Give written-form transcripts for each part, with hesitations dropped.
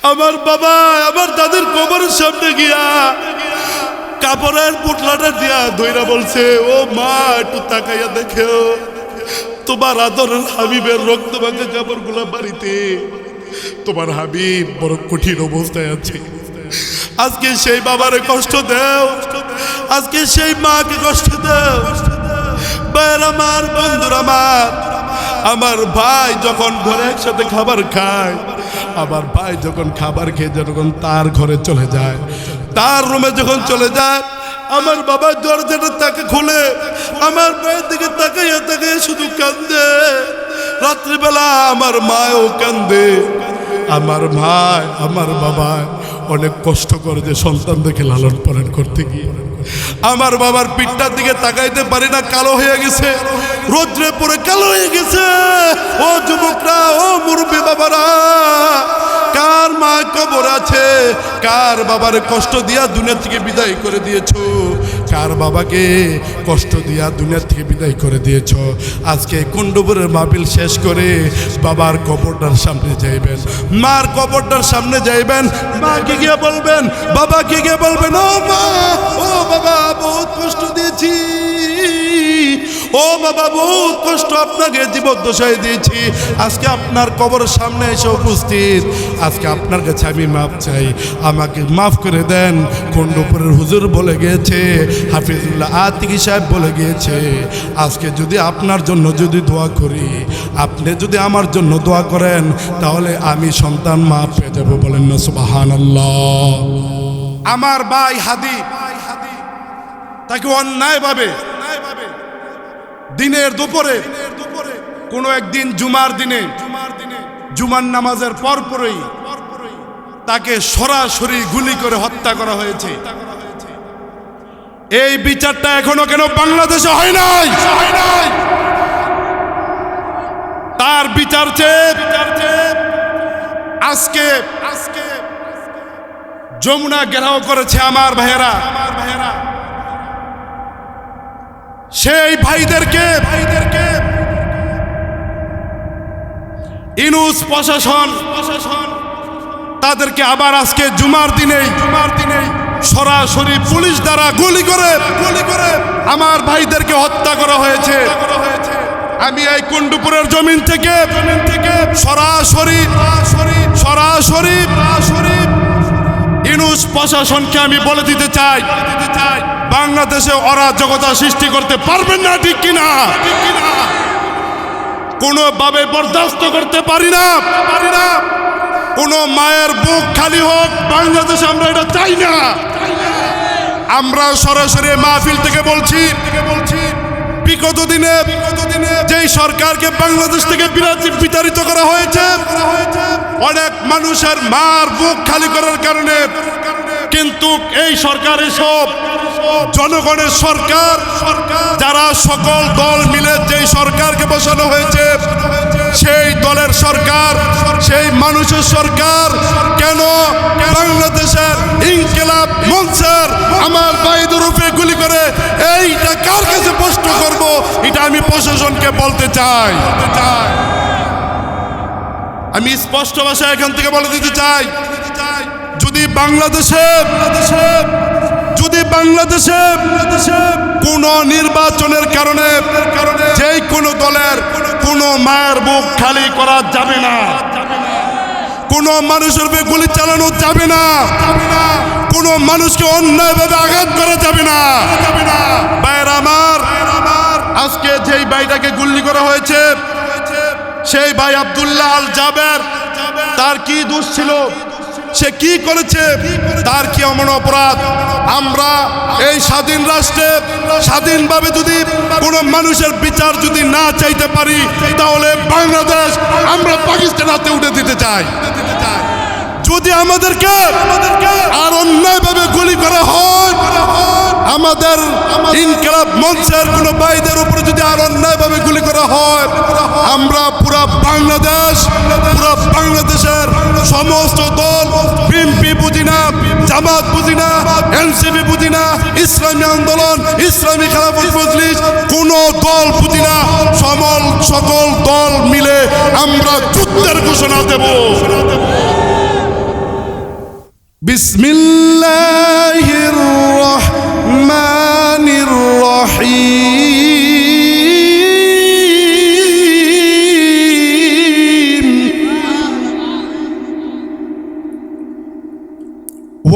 আমার বাবা আমার দাদির কবরের সামনে গিয়া কাপড়ের পুটলাটা দিয়া ধইরা বলছে, ও মা একটু তাকাইয়া দেখেও তোমার আদরের হাবিবের রক্ত ভাঙা কাপড়গুলা বাড়িতে। তোমার হাবিব বড় কঠিন অবস্থায় আছে। আজকে সেই বাবারে কষ্ট দেও, আজকে সেই মাকে কষ্ট দেও। ভাইয়ের আমার, বন্ধুর আমার ভাই যখন ঘরে একসাথে খাবার খায়, আমার ভাই যখন খাবার খেয়ে যখন তার ঘরে চলে যায়, তার রুমে যখন চলে যায়, আমার বাবা দরজাটা তাকে খুলে আমার ভাইয়ের দিকে তাকাইয়া তাকাইয়া শুধু কান্দে। রাত্রিবেলা আমার মাও কান্দে। আমার ভাই আমার বাবা অনেক কষ্ট করে যে সন্তান দেখে লালন পালন করতে গিয়ে আমার বাবার পিঠটার দিকে তাকাইতে পারি না, কালো হয়ে গেছে, রোদ্রে পরে কালো হয়ে গেছে। ও যুবকরা, ও মুরব্বী বাবারা, কার মা কবর আছে, কার বাবার কষ্ট দিয়া দুনিয়া থেকে বিদায় করে দিয়েছো, কার বাবাকে কষ্ট দিয়া দুনিয়া থেকে বিদায় করে দিয়েছো। আজকে কুণ্ডপুরের মাহফিল শেষ করে বাবার কবরটার সামনে যাইবেন, মার কবরটার সামনে যাইবেন, মাকে গিয়ে বলবেন, বাবাকে গিয়ে বলবেন, ও মা, ও বাবা, বহুত কষ্ট দিয়েছি, ও বাবা বহুত কষ্ট আপনাকে জীবদ্দশায় দিয়েছি। আজকে আপনার কবরের সামনে এসে উপস্থিত, আজকে আপনার কাছে আমি মাফ চাই, আমাকে মাফ করে দেন। কুণ্ডপুরের হুজুর বলে গিয়েছে, হাফিজুল্লাহ আতিকি সাহেব বলে গিয়েছে, আজকে যদি আপনার জন্য যদি দোয়া করি, আপনি যদি আমার জন্য দোয়া করেন, তাহলে আমি সন্তান মাফ পেয়ে যাবো। বলেন না সুবহানাল্লাহ। আমার ভাই হাদি তাকে অন্যায়ভাবে দিনের দুপুরে কোনো একদিন জুমার দিনে জুমার নামাজের পরপরই তাকে সরাসরি গুলি করে হত্যা করা হয়েছে। এই বিচারটা এখনো কেন বাংলাদেশে হয় নাই? তার বিচার চেয়ে আজকে যমুনা ঘেরাও করেছে আমার ভাইয়েরা। সেই ভাইদেরকে ইনুস প্রশাসন তাদেরকে আবার আজকে জুমার দিনেই সরাসরি পুলিশ দ্বারা গুলি করে আমার ভাইদেরকে হত্যা করা হয়েছে। আমি এই কুণ্ডপুরের জমিন থেকে সরাসরি ইনুস প্রশাসনকে আমি বলে দিতে চাই, বাংলাদেশে অরাজকতা সৃষ্টি করতে পারবেন না, ঠিক কিনা? কোনোভাবে বরদাস্ত করতে পারি না। কোন মায়ের বুক খালি হোক বাংলাদেশে, আমরা এটা চাই না। আমরা সরাসরি মাহফিল থেকে বলছি, বিগত দিনে যেই সরকারকে বাংলাদেশ থেকে বিতাড়িত করা হয়েছে, অনেক মানুষের মার বুক খালি করার কারণে, কিন্তু এই সরকার এসব জনগণের সরকার, যারা সকল দল মিলে যেই সরকারকে বসানো হয়েছে, সেই দলের সরকার, সেই মানুষের সরকার কেন বাংলাদেশের ইনকিলাব মঞ্চের আমার ভাইদের উপরে গুলি করে, এইটা কার কাছে প্রশ্ন করব? এটা আমি প্রশাসনকে বলতে চাই। আমি স্পষ্ট ভাষায় এখান থেকে বলে দিতে চাই, যদি বাংলাদেশে কোন নির্বাচনের কারণে যেই কোন দলের কোন মায়ের বুক খালি করা যাবে না, কোন মানুষের উপরে গুলি চালানো যাবে না, কোন মানুষকে অন্যায়ভাবে আঘাত করা যাবে না। ভাইয়েরা আমার, আজকে যেই ভাইটাকে গুলি করা হয়েছে, সেই ভাই আব্দুল্লাহ আল জাবের, তার কি দোষ ছিল? সে কি করেছে? তার কি এমন অপরাধ? আমরা এই স্বাধীন রাষ্ট্রে স্বাধীনভাবে যদি কোনো মানুষের বিচার যদি না চাইতে পারি, তাহলে বাংলাদেশ আমরা পাকিস্তান হাতে উঠে দিতে চাই। যদি আমাদেরকে আর অন্যায়ভাবে গুলি করা হয়, আমাদের ইনকিলাব মঞ্চের কোন ভাইদের উপরে যদি আর অন্যায়ভাবে গুলি করা হয়, আমরা পুরা বাংলাদেশের সমস্ত দল, বিএনপি বুঝি না, জামাত বুঝি না, এনসিপি বুঝি না, ইসলামী আন্দোলন, ইসলামী খেলাফত মজলিস, কোন দল বুঝি না, সকল দল মিলে আমরা যুদ্ধের ঘোষণা দেব। বিসমিল্লাহির রহমানির রহিম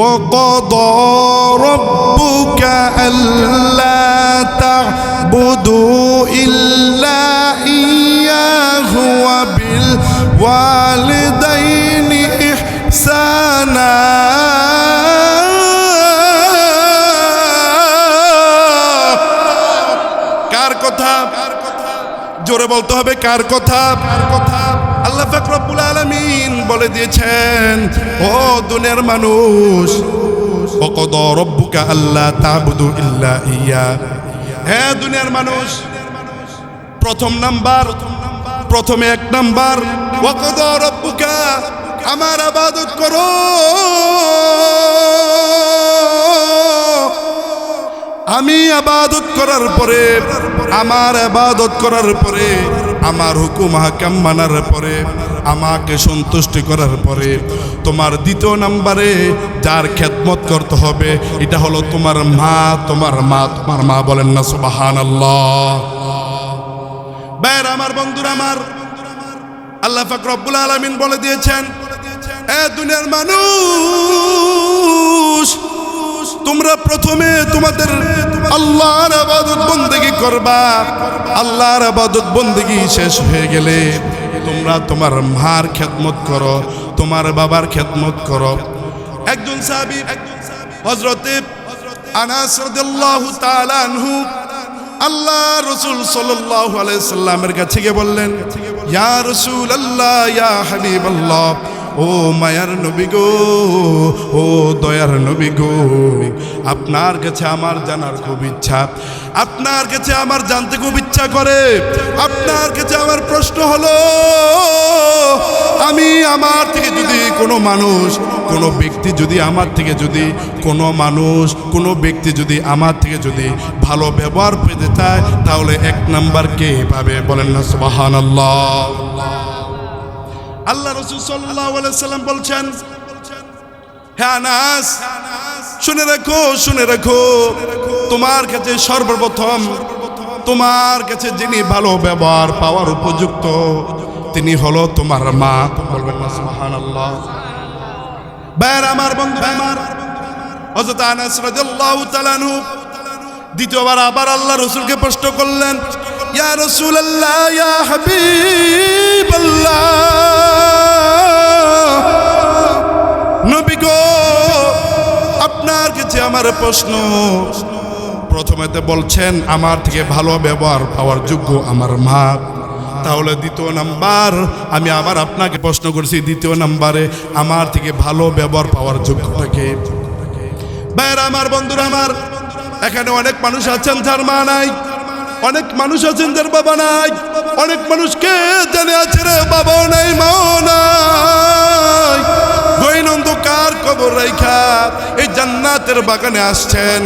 وقضى ربك ألا تعبدوا إلا إياه وبالوالدين إحسانا কার কথা জোরে বলতে হবে কার কথা আল্লাহ পাক রব্বুল আলামিন বলে দিয়েছেন ও দুনিয়ার মানুষ ওয়াকাদা রাব্বুকা আল্লা তা'বুদু ইল্লা ইয়া হে দুনিয়ার মানুষ প্রথমে এক নাম্বার ওয়াকাদা রাব্বুকা আমার ইবাদত করো আমি ইবাদত করার পরে আমার হুকুম হাকাম মানার পরে আমাকে সন্তুষ্টি করার পরে তোমার দ্বিতীয় নম্বরে যার খেদমত করতে হবে এটা হলো তোমার মা বলেন না সুবহানাল্লাহ। ভাইরা আমার বন্ধুরা আমার আল্লাহ পাক রব্বুল আলামিন বলে দিয়েছেন এ দুনিয়ার মানুষ তোমরা প্রথমে তোমাদের আল্লাহর ইবাদত বন্দেগী করবা। আল্লাহর ইবাদত বন্দেগী শেষ হয়ে গেলে তোমরা তোমার মার খেদমত করো, তোমার বাবার খেদমত করো। একজন সাহাবী হযরতে আনাস রাদিয়াল্লাহু তাআলা আনহু আল্লাহ রাসূল সাল্লাল্লাহু আলাইহি সাল্লামের কাছে গিয়ে বললেন, ইয়া রাসূলুল্লাহ, ইয়া হাবিবাল্লাহ, ও মায়ার নবী গো, ও দয়ার নবী গো, আপনার কাছে আমার জানার খুব ইচ্ছা, আপনার কাছে আমার জানতে খুব ইচ্ছা করে। আপনার কাছে আমার প্রশ্ন হলো, আমি আমার থেকে যদি কোনো মানুষ, কোনো ব্যক্তি যদি আমার থেকে যদি কোনো মানুষ, কোনো ব্যক্তি যদি আমার থেকে যদি ভালো ব্যবহার পেতে চায় তাহলে এক নাম্বার কে পাবে? বলেন না সুবহানাল্লাহ। আল্লাহ রাসূল সাল্লাল্লাহু আলাইহি সাল্লাম বলছেন, হে আনাস, শুনে রাখো, তোমার কাছে সর্বপ্রথম তোমার কাছে যিনি ভালো ব্যবহার পাওয়ার উপযুক্ত তিনি হলো তোমার মা। বলবেন না সুবহানাল্লাহ। ভাইরা আমার, বন্ধুরা আমার, হযরত আনাস রাদিয়াল্লাহু তাআলা আনহু দ্বিতীয়বার আবার আল্লাহ রাসূলকে প্রশ্ন করলেন, ইয়া রাসূলুল্লাহ, ইয়া হাবিবাল্লাহ, নবী গো, আপনার কাছে আমার প্রশ্ন। প্রথমেতে বলছেন আমার থেকে ভালো ব্যবহার পাওয়ার যোগ্য আমার মা, তাহলে দ্বিতীয় নাম্বার আমি আবার আপনাকে প্রশ্ন করছি, দ্বিতীয় নাম্বারে আমার থেকে ভালো ব্যবহার পাওয়ার যোগ্যটা কে? ভাইরা আমার, বন্ধুরা আমার, এখানে অনেক মানুষ আছেন যার মা নাই, অনেক মানুষ আছেন যার বাবা নাই, অনেক মানুষকে জানে আছে রে বাবাও নাই মাও নাই, গহীনন্ধকার কবর রাইখা এই জান্নাতের বাগানে আসছেন।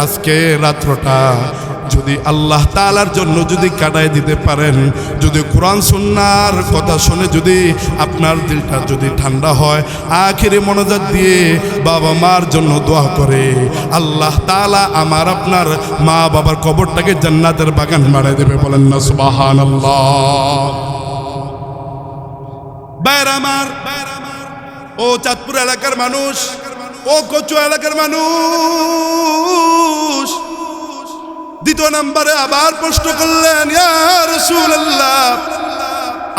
আজকে রাত্রটা যদি আল্লাহ তাআলার জন্য যদি কাটায় দিতে পারেন, যদি কোরআন সুন্নাহর কথা শুনে যদি আপনার দিলটা যদি ঠান্ডা হয়, আখিরে মনোজাত দিয়ে বাবা মার জন্য দোয়া করে, আল্লাহ তাআলা আমার আপনার মা বাবার কবরটাকে জান্নাতের বাগান বানায় দেবে। বলেন না সুবহানাল্লাহ। ভাইরা আমার, ও চাঁদপুর এলাকার মানুষ, ও কচু এলাকার মানুষ, দ্বিতীয় নম্বরে আবার প্রশ্ন করলেন, ইয়া রাসূলুল্লাহ,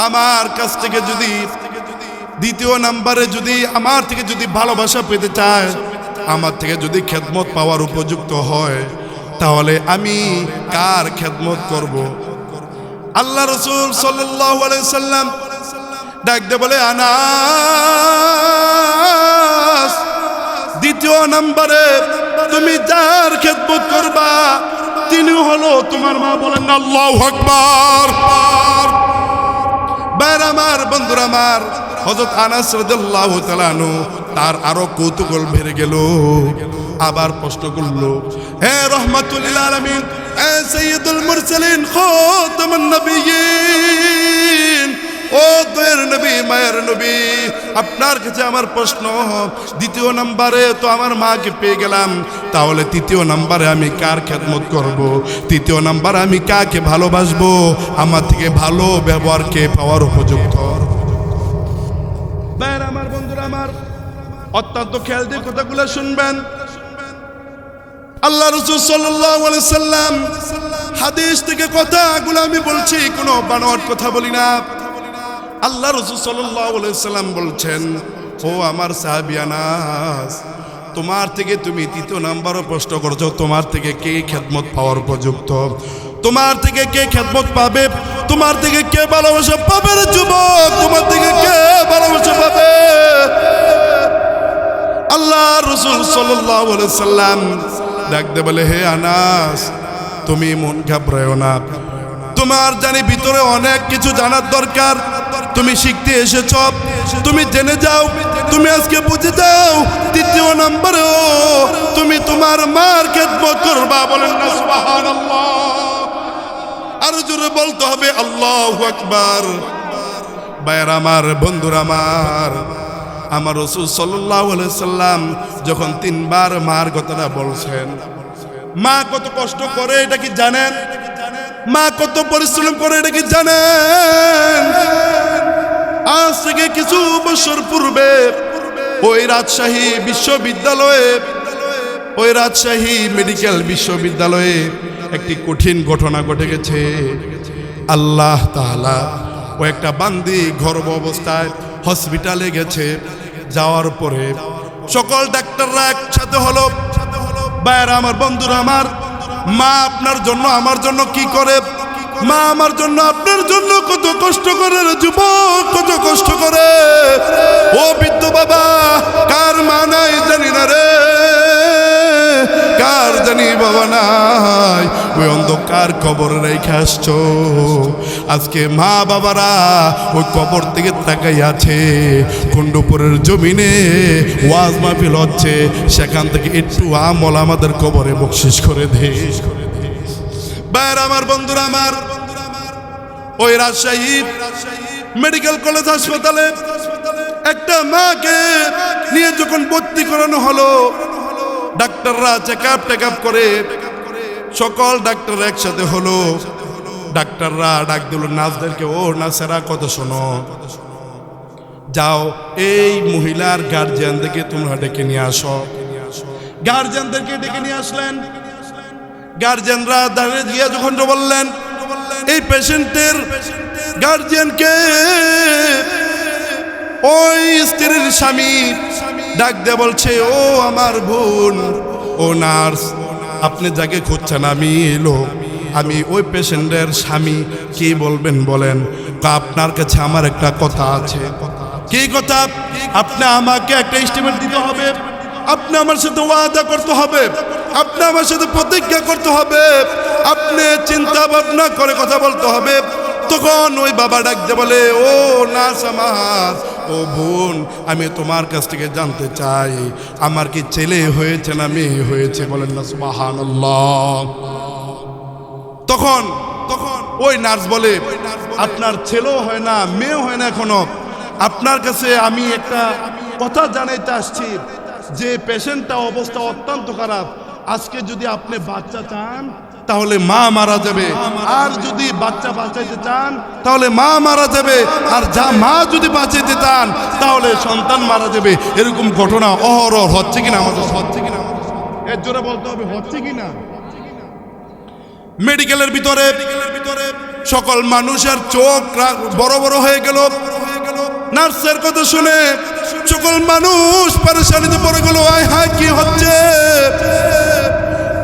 আমার কাছ থেকে যদি দ্বিতীয় নম্বরে যদি আমার থেকে যদি ভালোবাসা পেতে চায়, আমার থেকে যদি খেদমত পাওয়ার উপযুক্ত হয়, তাহলে আমি কার খেদমত করব? আল্লাহ রাসূল সাল্লাল্লাহু আলাইহি সাল্লাম ডাক দিয়ে বলে, আনাস, দ্বিতীয় নম্বরে তুমি যার খেদমত করবা তিনি হলো তোমার মা। বলেন না আল্লাহু আকবার। ভাইরা আমার, বন্ধুরা আমার, হযরত আনাস রাদিয়াল্লাহু তাআলা আনহু তার আরো কৌতূহল বেড়ে গেল, আবার প্রশ্ন করলো, হে রাহমাতুল লিল আলামিন, হে সাইয়্যিদুল মুরসালিন, খাতামুন নবিয়্যিন, ও দয়ের নবী মায়ের নবী, আপনার কাছে আমার প্রশ্ন, দ্বিতীয় নম্বরে তো আমার মাকে পেয়ে গেলাম, তাহলে তৃতীয় নম্বরে আমি কার খেদমত করব? তৃতীয় নম্বরে আমি কাকে ভালোবাসবো? আমার থেকে ভালো ব্যবহার কে পাওয়ার উপযুক্ত? ভাইয়ের আমার, বন্ধুরা আমার, অত্যন্ত খেয়াল দিয়ে কথাগুলো শুনবেন। আল্লাহ রাসূল সাল্লাল্লাহু আলাইহি সাল্লাম হাদিস থেকে কথাগুলো আমি বলছি, কোনো বানোয়াট কথা বলি না। আল্লাহ রাসূল সাল্লাল্লাহু আলাইহি সাল্লাম বলছেন, ও আমার সাহাবী আনাস, তোমার থেকে তুমি তৃতীয় নাম্বারও প্রশ্ন করছো, তোমার থেকে কে খেদমত পাওয়ার উপযুক্ত? তোমার থেকে কে খেদমত পাবে? তোমার থেকে কে ভালোবাসা পাবে রে যুবক? তোমার থেকে কে ভালোবাসা পাবে? আল্লাহ রাসূল সাল্লাল্লাহু আলাইহি সাল্লাম ডাকতে বলে, হে আনাস, তুমি মন ঘাবড়ায়ো না, তোমার জানি ভিতরে অনেক কিছু জানার দরকার, তুমি শিখতে এসেছ, তুমি জেনে যাও, তুমি আজকে বুঝে যাও, তৃতীয় নম্বরেও তুমি তোমার মার খেদমত করবা। বলেন না সুবহানাল্লাহ? আরো জোরে বলতে হবে আল্লাহু আকবার। ভাইয়ের আমার, বন্ধুরা আমার, আমার রাসূল সাল্লাল্লাহু আলাইহি সাল্লাম যখন তিনবার মার কথাটা বলছেন, মা কত কষ্ট করে এটা কি জানেন? মা কত পরিশ্রম করে এটা কি জানেন? আজ থেকে কিছু বছর পূর্বে ওই রাজশাহী মেডিকেল বিশ্ববিদ্যালয়ে একটি কঠিন ঘটনা ঘটে গেছে। আল্লাহ তাআলা ও একটা বান্দি গর্ভ অবস্থায় হসপিটালে গেছে, যাওয়ার পরে সকল ডাক্তাররা একসাথে হলো। ভাইয়েরা আমার, বন্ধুরা আমার, মা আপনার জন্য আমার জন্য কি করে? মা আমার জন্য আপনার জন্য কত কষ্ট করে রে যুবক, কত কষ্ট করে। ও বৃদ্ধ বাবা, কার মা নাই জানি না রে, কার জানি বাবা নাই, ওই অন্ধকার কবরে রেখে আসছো। আজকে মা বাবারা ওই কবর থেকে তাকাই আছে, কুণ্ডপুরের জমিনে ওয়াজ মাহফিল হচ্ছে, সেখান থেকে একটু আমল আমাদের কবরে বকশিশ করে দে। ভাইয়েরা আমার, বন্ধুরা আমার, ওই রাজশাহী মেডিকেল কলেজ হাসপাতালে একটা মাকে নিয়ে যখন ভর্তি করানো হলো, ডাক্তাররা চেকআপ করে, সকল ডাক্তার একসাথে হলো। ডাক্তাররা ডাক দিল নার্সদেরকে, ও নার্সেরা কত শোনো, যাও এই মহিলার গার্জিয়ানদেরকে তোমরা ডেকে নিয়ে আসো। গার্জিয়ানদেরকে ডেকে নিয়ে আসলেন। গার্জিয়ানরা দাঁড়িয়ে গিয়ে যখন বললেন, এই পেশেন্টের গার্জিয়ানকে ওই স্ত্রীর স্বামী ডাক দিয়ে বলছে, ও আমার বোন, ও নার্স, আপনি যাকে খুঁজছেন আমি এলো, আমি ওই পেশেন্টের স্বামী, কি বলবেন বলেন? আপনার কাছে আমার একটা কথা আছে। কি কথা? আপনি আমাকে একটা এস্টিমেট দিতে হবে, আপনি আমার সাথে ওয়াদা করতে হবে, আপনি আমার সাথে প্রতিজ্ঞা করতে হবে, আপনি চিন্তা ভাবনা করে কথা বলতে হবে। তখন ওই বাবা ডাকতে বলে, ও নার্স আমার, ও বোন, আমি তোমার কাছ থেকে জানতে চাই, আমার কি ছেলে হয়েছে না মেয়ে হয়েছে? বলেন না সুবহানাল্লাহ। তখন ওই নার্স বলে, আপনার ছেলেও হয় না, মেয়েও হয় না এখনো, আপনার কাছে আমি একটা কথা জানাইতে আসছি যে পেশেন্টটা অবস্থা অত্যন্ত খারাপ। আজকে যদি আপনি বাচ্চা চান তাহলে মা মারা যাবে, আর যদি বাচ্চা বাঁচাইতে চান তাহলে মা মারা যাবে, আর মা যদি বাঁচাইতে চান তাহলে সন্তান মারা যাবে। এরকম ঘটনা অহরহ হচ্ছে কিনা আমাদের? হচ্ছে কিনা? এর জোরে বলতে হবে, হচ্ছে কিনা? মেডিকেলের ভিতরে সকল মানুষের চোখ বড় বড় হয়ে গেল। নার্সের কথা শুনে সকল মানুষ পেরেশানিতে পড়ে গেল, আয় হায় কি হচ্ছে?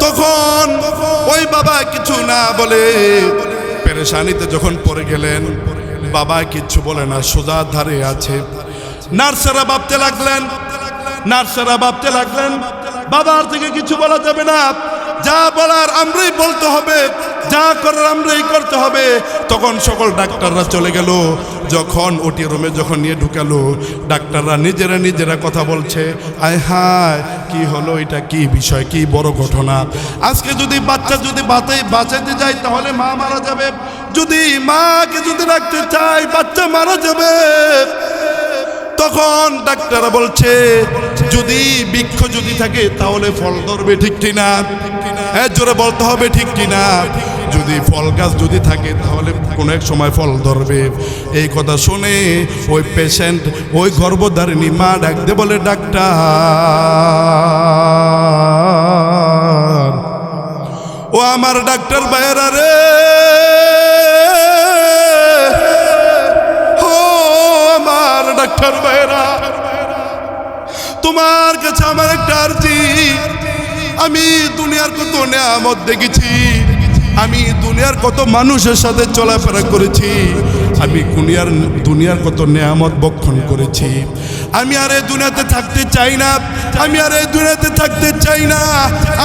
তখন ওই বাবা কিছু না বলে পেরেশানিতে যখন পড়ে গেলেন, বাবা কিচ্ছু বলে না, সোজা ধারে আছে। নার্সেরা ভাবতে লাগলেন বাবার থেকে কিছু বলা যাবে না, যা বলার আমরাই বলতে হবে, যা করার আমরাই করতে হবে। তখন সকল ডাক্তাররা চলে গেল। যখন ওটি রুমে যখন নিয়ে ঢুকালো, ডাক্তাররা নিজেরা কথা বলছে, আয় হায় কি হলো, এটা কি বিষয়, কি বড় ঘটনা। আজকে যদি বাচ্চা যদি বাঁচাইতে যায় তাহলে মা মারা যাবে, যদি মাকে যদি রাখতে চাই বাচ্চা মারা যাবে। তখন ডাক্তার বলছে যদি বৃক্ষ যদি থাকে তাহলে ফল ধরবে, ঠিক কিনা? হ্যাঁ, জোরে বলতে হবে, ঠিক কিনা? যদি ফল গাছ যদি থাকে তাহলে কোনো এক সময় ফল ধরবে। এই কথা শুনে ওই পেশেন্ট, ওই গর্ভধারিণী মা ডাকতে বলে, ডাক্তার, ও আমার ডাক্তার ভাইয়েরা রে, ও আমার ডাক্তার ভাইয়েরা, তোমার কাছে আমার একটা আরজি। আমি দুনিয়ার কত নেয়ামত দেখেছি, আমি দুনিয়ার কত মানুষের সাথে চলাফেরা করেছি, আমি দুনিয়ার কত নেয়ামত ভক্ষণ করেছি। আমি আর এই দুনিয়াতে থাকতে চাই না, আমি আর এই দুনিয়াতে থাকতে চাই না।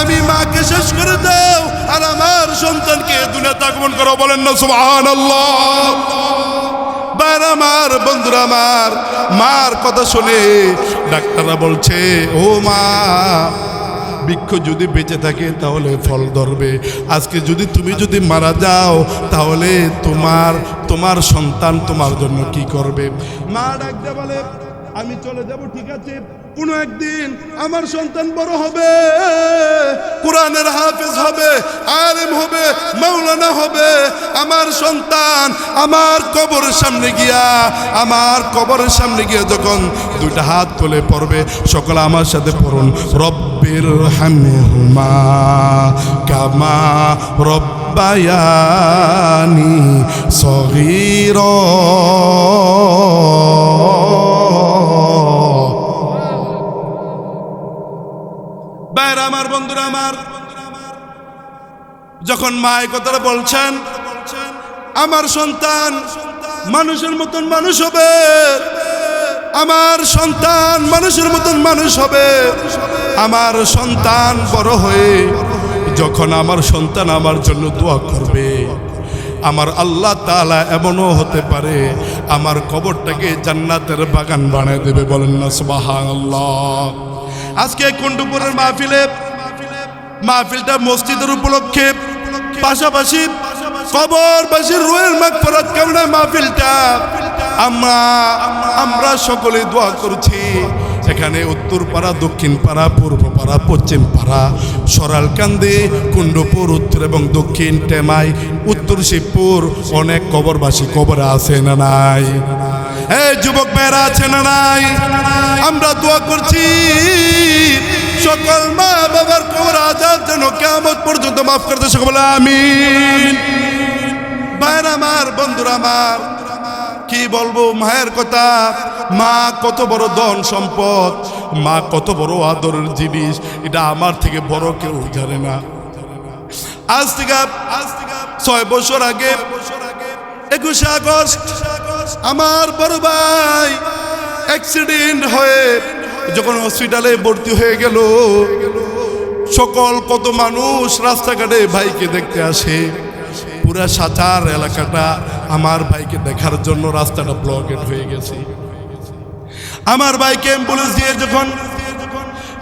আমি মাকে শেষ করে দাও আর আমার সন্তানকে দুনিয়াতে আগমন করো। বলেন না সুবহানাল্লাহ। ভাইরা আমার, বন্ধুরা আমার, মার কথা শুনে ডাক্তাররা বলছে, ও মা, বৃক্ষ যদি বেঁচে থাকে তাহলে ফল ধরবে। আজকে তুমি যদি মারা যাও তাহলে তোমার সন্তান তোমার জন্য কি করবে? মা ডাকতে বলে, আমি চলে যাব, ঠিক আছে, কোনো একদিন আমার সন্তান বড় হবে, কোরআনের হাফেজ হবে, আলেম হবে, মাওলানা হবে। আমার সন্তান আমার কবরের সামনে গিয়া যখন দুইটা হাত তুলে পড়বে, সকলে আমার সাথে পড়ুন, রব্বির হামহুমা কামা রব্বায়ানি সগীরা। বাইরে আমার, বন্ধুরা আমার, যখন মা এই কথাটা বলছেন, আমার সন্তান মানুষের মতন মানুষ হবে, আমার সন্তান মানুষের মতন মানুষ হবে, আমার সন্তান বড় হয়ে যখন আমার সন্তান আমার জন্য দোয়া করবে, আমার আল্লাহ তাআলা এমনও হতে পারে আমার কবরটাকে জান্নাতের বাগান বানিয়ে দেবে। বলেন না সুবহানাল্লাহ। আজকে কুন্ডুপুরের মাহফিলটা মসজিদের উপলক্ষে, পাশাপাশি কবরবাসীর রুহের মাগফিরাত কামনায় মাহফিলটা আমরা সকলে দোয়া করছি। এখানে উত্তরপাড়া, দক্ষিণপাড়া, পূর্বপাড়া, পশ্চিমপাড়া, সরালকান্দি, কুন্ডুপুর, উত্তর এবং দক্ষিণ, টেমাই, উত্তর শিবপুর অনেক কবরবাসী কবরে আছে না নাই? এই যুবক ভাইরা আছে না নাই? আমরা দোয়া করছি সকল মা বাবার কবর আযাব যেন কিয়ামত পর্যন্ত মাফ করতে সকলে আমিন। ভাইরা আমার, বন্ধুরা আমার, কি বলবো মায়ের কথা। মা কত বড় ধন সম্পদ, মা কত বড় আদরের জিনিস, এটা আমার থেকে বড় কেউ জানে না। আজ থেকে 6 বছর আগে 21 আগস্ট আমার বড় ভাই অ্যাক্সিডেন্ট হয়ে যখন হসপিটালে ভর্তি হয়ে গেল, সকল কত মানুষ রাস্তাঘাটে ভাইকে দেখতে আসে। পুরা সাচার এলাকাটা আমার ভাইকে দেখার জন্য রাস্তাটা ব্লকেট হয়ে গেছে। আমার ভাইকে অ্যাম্বুলেন্স দিয়ে যখন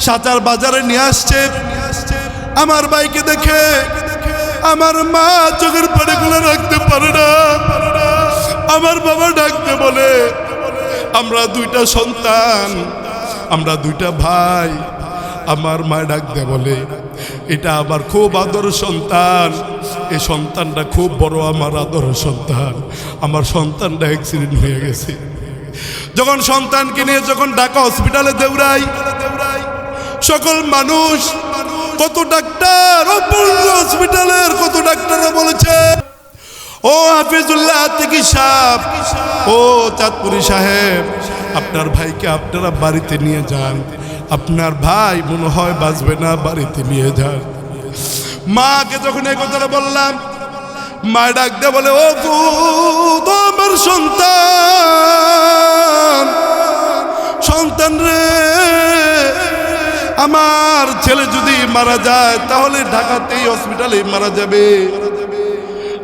সাচার বাজারে নিয়ে আসছে, আমার ভাইকে দেখে আমার মা চোখের পানিগুলো রাখতে পারে না। আমার বাবা ডাকতে বলে, আমরা 2টা সন্তান, আমরা 2টা ভাই। আমার মা ডাকতে বলে, এটা আমার খুব আদর সন্তান, এই সন্তানটা খুব বড় আমার আদর সন্তান। আমার সন্তানটা অ্যাক্সিডেন্ট হয়ে গেছে। যখন সন্তানকে নিয়ে যখন ঢাকা হসপিটালে দৌড়াই, সকল মানুষ, কত ডাক্তার, হসপিটালের কত ডাক্তাররা বলেছে, ও হাফিজুল্লাহ আতিকি সাহেব, ও চাঁদপুরি সাহেব, আপনার ভাইকে আপনারা বাড়িতে নিয়ে যান, আপনার ভাই মনে হয় বাঁচবে না, বাড়িতে নিয়ে যান। মাকে যখন এই কথাটা বললাম, মা ডাকতে বলে, ও তোমার সন্তান রে, আমার ছেলে যদি মারা যায় তাহলে ঢাকাতেই হসপিটালে মারা যাবে,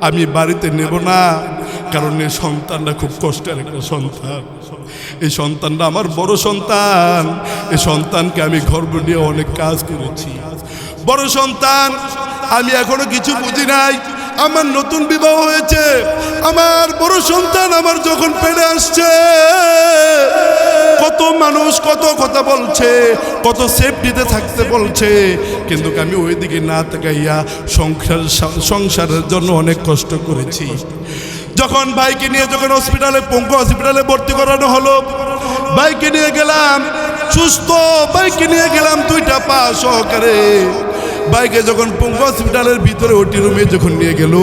আমি বাড়িতে নেব না, কারণ এই সন্তানটা খুব কষ্টের একটা সন্তান। এই সন্তানটা আমার বড় সন্তান, এই সন্তানকে আমি গর্ব নিয়ে অনেক কাজ করেছি। বড় সন্তান, আমি এখনো কিছু বুঝি নাই, আমার নতুন বিবাহ হয়েছে, আমার বড় সন্তান আমার যখন পেটে আসছে, কত মানুষ কত কথা বলছে, কত সেফটিতে থাকতে বলছে, কিন্তু আমি ওইদিকে না তাকাইয়া সংসারের জন্য অনেক কষ্ট করেছি। যখন ভাইকে নিয়ে যখন হসপিটালে পঙ্গু হসপিটালে ভর্তি করানো হলো, ভাইকে নিয়ে গেলাম, সুস্থ ভাইকে নিয়ে গেলাম 2টা পা সহকারে। ভাইকে যখন পঙ্গু হসপিটালের ভিতরে ওটি রুমে যখন নিয়ে গেল,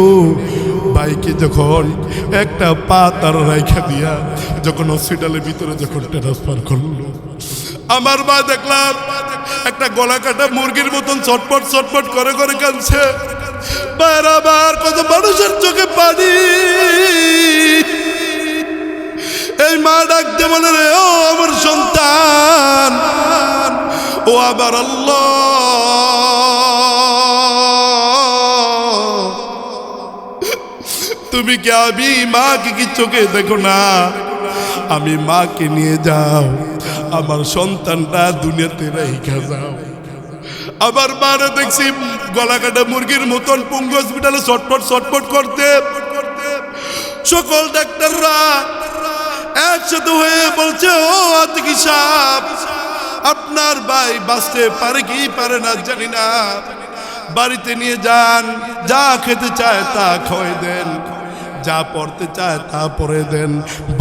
ভাইকে যখন একটা পা তার রাইখা দিয়া যখন হসপিটালের ভিতরে যখন ট্রান্সফার করলো, আমার মা দেখলাম একটা গলা কাটা মুরগির মতন ছটপট ছটপট করে করে কাঁদছে। বারবার কত মানুষের চোখে পানি। এই মা ডাকতে বলে, রে ও আমার সন্তান, ও আবার আল্লাহ, তুমি কি আমি মাকে কি চোখে দেখো না? আমি মাকে নিয়ে যাও, আমার সন্তানটা দুনিয়াতে রেখে যাও। আবার মারে দেখছি গলা কাটা মুরগির মতন পঙ্গু হসপিটালে ছটপট ছটপট করতে। সকল ডাক্তাররা একসাথে হয়ে বলছে, ও আতিকি সাহেব, আপনার ভাই বাঁচতে পারে কি পারে না জানি না, বাড়িতে নিয়ে যান, যা খেতে চায় তা খাওয়াই দেন, যা পড়তে চায় তা পড়ে দেন,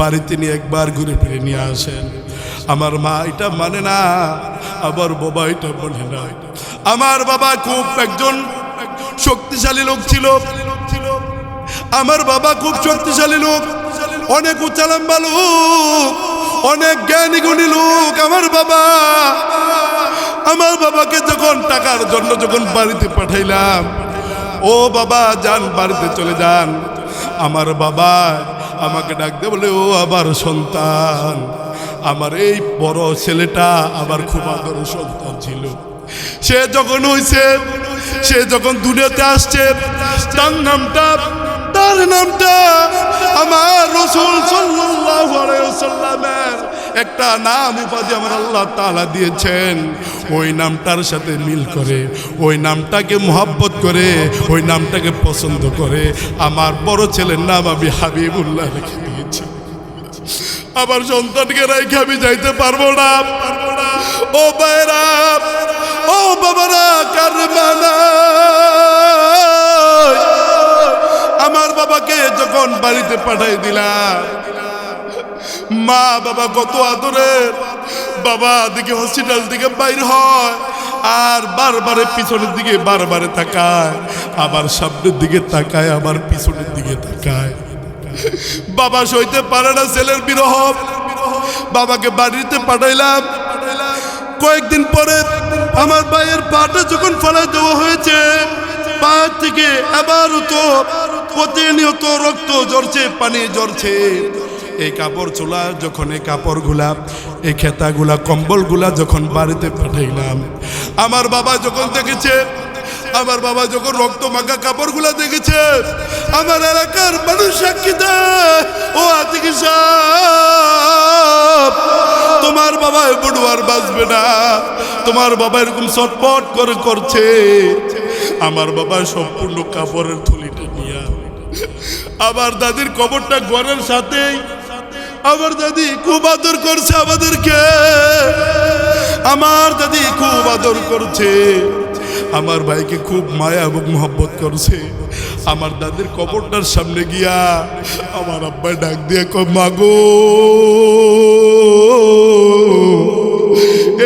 বাড়িতে নিয়ে একবার ঘুরে ফিরে নিয়ে আসেন। আমার মা এটা মানে না, আবার বাবা এটা মানে না। আমার বাবা খুব একজন শক্তিশালী লোক ছিল, আমার বাবা খুব শক্তিশালী লোক, অনেক উচ্চালম্বা লোক, অনেক জ্ঞানী গুণী লোক। আমার বাবাকে যখন টাকার জন্য যখন বাড়িতে পাঠাইলাম, ও বাবা যান, বাড়িতে চলে যান, আমার বাবা আমাকে ডাকতে বলে, ও আবার সন্তান, আমার এই বড় ছেলেটা আমার খুব আদর সন্তান ছিল। সে যখন হইছে, সে যখন দুনিয়াতে আসছে, তার নামটা আমার রাসূল সাল্লাল্লাহু আলাইহি ওয়াসাল্লামের একটা নাম উপাধি আমার আল্লাহ তাআলা দিয়েছেন। ওই নামটার সাথে মিল করে, ওই নামটাকে মোহাব্বত করে, ওই নামটাকে পছন্দ করে আমার বড় ছেলের নাম আমি হাবিবুল্লাহ রেখে দিয়েছি। আমার সন্তানকে রেখে আমি যাইতে পারবো না। ও ভাইরা, ও বাবারা, কারবালা আমার বাবাকে যখন বাড়িতে পাঠাই দিলাম, মা বাবা কত আদরের। বাবা দিকে হসপিটাল থেকে বাইর হয় আর বারবারে পিছনের দিকে বারবারে তাকায়, আবার সামনের দিকে তাকায়, আবার পিছনের দিকে তাকায়। বাবা সইতে পারে না ছেলের বিরহ। বাবাকে বাড়িতে পাঠাইলাম। কয়েকদিন পরে আমার ভাইয়ের পাটা যখন ফেলাই দেওয়া হয়েছে, পা থেকে আবারও তো প্রতিনিয়ত রক্ত ঝরছে, পানি ঝরছে। এই কাপড় চোলা যখন, এই কাপড়গুলা, এই খেতাগুলা, কম্বলগুলা যখন বাড়িতে পাঠাইলাম, আমার বাবা যখন দেখেছে, আমার বাবা যখন রক্ত মাখা কাপড়গুলা দেখেছে, আমার এলাকার মানুষ সাক্ষী দেয়, ও আতিকি সাহেব, তোমার বাবা বুড়ো আর বাঁচবে না, তোমার বাবা এরকম ছটপট করে করছে। আমার বাবা সম্পূর্ণ কাপড়ের থলিটা নিয়ে আমার দাদির কবরটা ঘরের সাথেই, আমার দাদি খুব আদর করছে আমাদেরকে, আমার দাদি খুব আদর করছে, আমার ভাইকে খুব মায়া এবং মোহব্বত করছে। আমার দাদির কবরটার সামনে গিয়া আমার আব্বা ডাক দিয়ে কয়, মাগো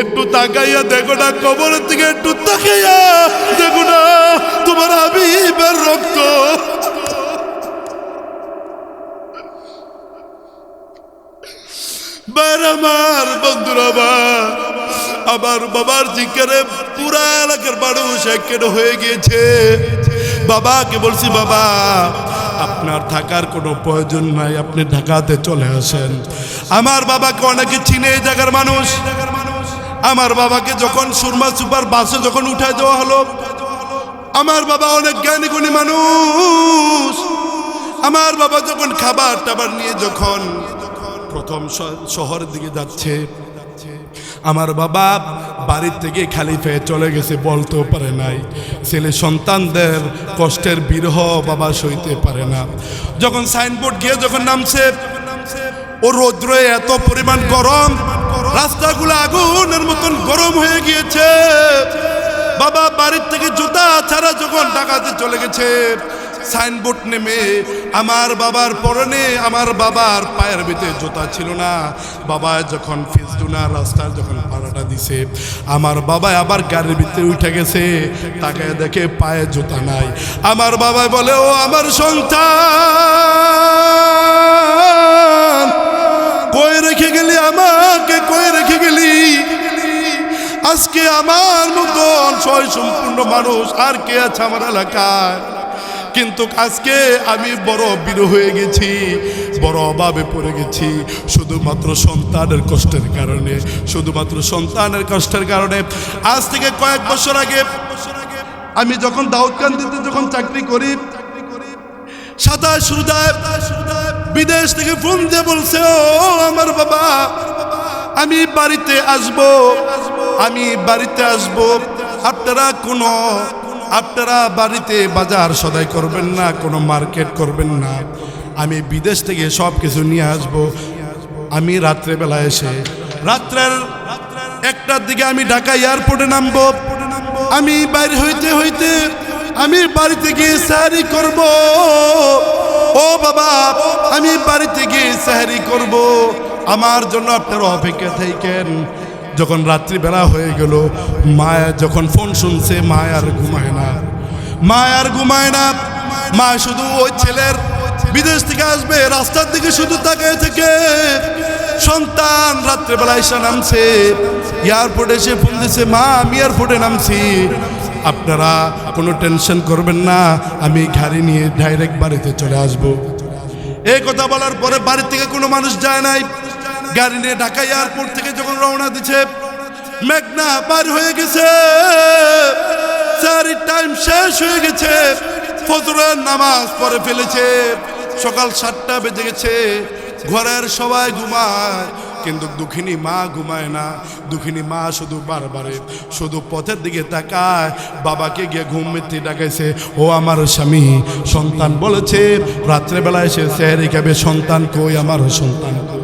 একটু তাকাইয়া দেখো না, কবরের দিকে একটু তাকাইয়া দেখো না, তোমার হাবিবের রক্ত। আমার বন্ধুরা, আমার বাবার জিজ্ঞারে পুরা এলাকার মানুষ একের হয়ে গিয়েছে। বাবাকে বলছি, বাবা আপনার থাকার কোনো প্রয়োজন নাই, আপনি ঢাকাতে চলে আসেন। আমার বাবাকে অনেকে চিনে এই জায়গার মানুষ। আমার বাবাকে যখন সুরমা সুপার বাসে যখন উঠায় দেওয়া হলো, আমার বাবা অনেক জ্ঞানী গুণী মানুষ। আমার বাবা যখন খাবার টাবার নিয়ে যখন প্রথম শহরের দিকে যাচ্ছে, আমার বাবা বাড়ির থেকে খালি পেয়ে চলে গেছে, বলতেও পারে নাই। ছেলে সন্তানদের কষ্টের বিরহ বাবা সইতে পারে না। যখন সাইনবোর্ড গিয়ে যখন নামছে, ও রৌদ্রে এত পরিমাণ গরম, রাস্তাগুলো আগুনের মতন গরম হয়ে গিয়েছে। বাবা বাড়ির থেকে জুতা ছাড়া যখন ঢাকাতে চলে গেছে, সাইনবোর্ড নেমে আমার বাবার পরনে, আমার বাবার পায়ের ভিতরে জুতা ছিল না। বাবা যখন ফিসডুনা রাস্তার যখন পাড়াটা দিছে, আমার বাবা আবার গাড়ির ভিতরে উঠে গেছে, তাকে দেখে পায়ে জুতা নাই। আমার বাবা বলে, ও আমার সন্তান, কই রেখে গেলি আমাকে, কই রেখে গেলি? আজকে আমার মতন সয় সম্পূর্ণ মানুষ আর কে আছে আমার এলাকায়? কিন্তু আজকে আমি বড় বিরহ হয়ে গেছি, বড় অভাবে পড়ে গেছি, শুধুমাত্র সন্তানের কষ্টের কারণে, শুধুমাত্র সন্তানের কষ্টের কারণে। আজ থেকে কয়েক বছর আগে আমি যখন দাউদকান্দিতে যখন চাকরি করি, সাতাশ সুদায় বিদেশ থেকে ফোন দিয়ে বলছে, ও আমার বাবা, আমি বাড়িতে আসব, আমি বাড়িতে আসব, আপনারা বাড়িতে বাজার সদাই করবেন না, কোনো মার্কেট করবেন না, আমি বিদেশ থেকে সব কিছু নিয়ে আসব। আমি রাত্রেবেলা এসে রাত্রের 1টার দিকে আমি ঢাকা এয়ারপোর্টে নামবো। আমি বাইরে হইতে হইতে আমি বাড়িতে গিয়ে সাহারি করব। ও বাবা, আমি বাড়িতে গিয়ে সাহারি করব, আমার জন্য আপনারা অপেক্ষা থাকেন। যখন রাত্রিবেলা হয়ে গেল, মায়া যখন ফোন শুনছে, মা আর ঘুমায় না, মা আর ঘুমায় না। মা শুধু ওই ছেলের বিদেশ থেকে আসবে রাস্তার দিকে শুধু তাকিয়ে থেকে। সন্তান রাত্রেবেলা এসে নামছে, এয়ারপোর্টে এসে ফোন দিছে, মা আমি এয়ারপোর্টে নামছি, আপনারা কোনো টেনশন করবেন না, আমি গাড়ি নিয়ে ডাইরেক্ট বাড়িতে চলে আসব। এই কথা বলার পরে বাড়ি থেকে কোনো মানুষ যায় নাই। গাড়ি নিয়ে ঢাকা এয়ারপোর্ট থেকে যখন রওনা দিচ্ছে, মেঘনা পার হয়ে গেছে, সারির টাইম শেষ হয়ে গেছে, ফজরের নামাজ পড়ে ফেলেছে, সকাল 7টা বেজে গেছে। ঘরের সবাই ঘুমায়, কিন্তু দুঃখিনী মা ঘুমায় না। দুঃখিনী মা শুধু বারবারে শুধু পথের দিকে তাকায়। বাবাকে গিয়ে ঘুম মেতে ডাকাইছে, ও আমার স্বামী, সন্তান বলেছে রাত্রেবেলা এসে সেহরি খাবে, সন্তান কই, আমার সন্তান কই,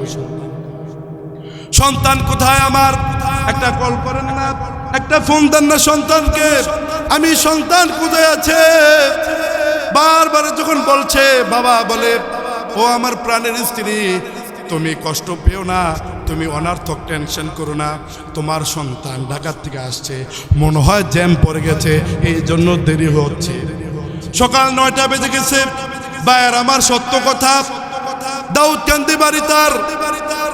সন্তান কোথায় আমার? একটা কল করেন না, একটা ফোন দেন না সন্তানকে, আমি সন্তান কোথায় আছে? বারবার যখন বলছে, বাবা বলে, ও আমার প্রাণের স্ত্রী, তুমি কষ্ট পেও না, তুমি অনার্থক টেনশন করো না, তোমার সন্তান ঢাকার থেকে আসছে, মনে হয় জ্যাম পড়ে গেছে, এই জন্য দেরি হচ্ছে। সকাল 9টা বেজে গেছে। ভাইয়ের আমার, সত্য কথা, দাউদকান্দি বাড়ি তার,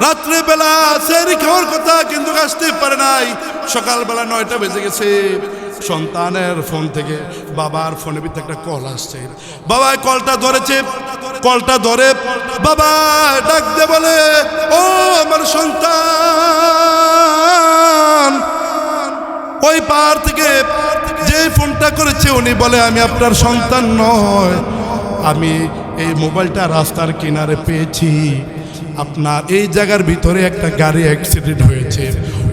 রাত্রেবেলা সেহরি খাওয়ার কথা, কিন্তু আসতে পারে নাই। সকালবেলা 9টা বেজে গেছে। সন্তানের ফোন থেকে বাবার ফোনের ভিতরে একটা কল আসছে। বাবা কলটা ধরেছে, কলটা ধরে বাবা ডাক দিয়ে বলে, ও আমার সন্তান। ওই পার থেকে যে ফোনটা করেছে উনি বলে, আমি আপনার সন্তান নয়, আমি এই মোবাইলটা রাস্তার কিনারে পেয়েছি, আপনার এই জায়গার ভিতরে একটা গাড়ি অ্যাক্সিডেন্ট হয়েছে,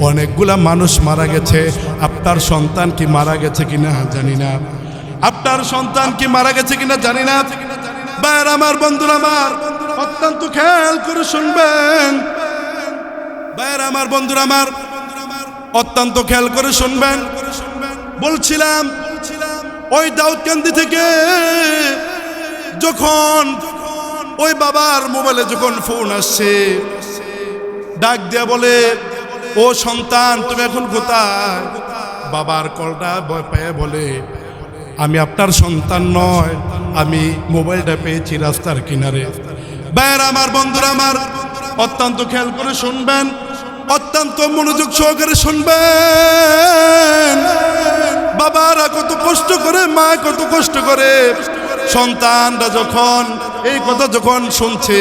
অনেকগুলা মানুষ মারা গেছে, আপনার সন্তান কি মারা গেছে কিনা জানি না, আপনার সন্তান কি মারা গেছে কিনা জানি না। ভাইয়ের আমার, বন্ধুরা আমার, অত্যন্ত খেয়াল করে শুনবেন। ভাইয়ের আমার, বন্ধুরা আমার, অত্যন্ত খেয়াল করে শুনবেন। বলছিলাম ওই দাউদকান্দি থেকে যখন ওই বাবার মোবাইলে যখন ফোন আসছে, ডাক দিয়া বলে, ও সন্তান তুমি এখন কোথায়? বাবার কলটা ভয় পেয়ে বলে, আমি আপনার সন্তান নয়, আমি মোবাইলটা পেয়েছি রাস্তার কিনারে। ভাইয়ের আমার, বন্ধুরা আমার, অত্যন্ত খেয়াল করে শুনবেন, অত্যন্ত মনোযোগ সহকারে শুনবেন। বাবারা কত কষ্ট করে, মা কত কষ্ট করে, সন্তানরা যখন এই কথা যখন শুনছে,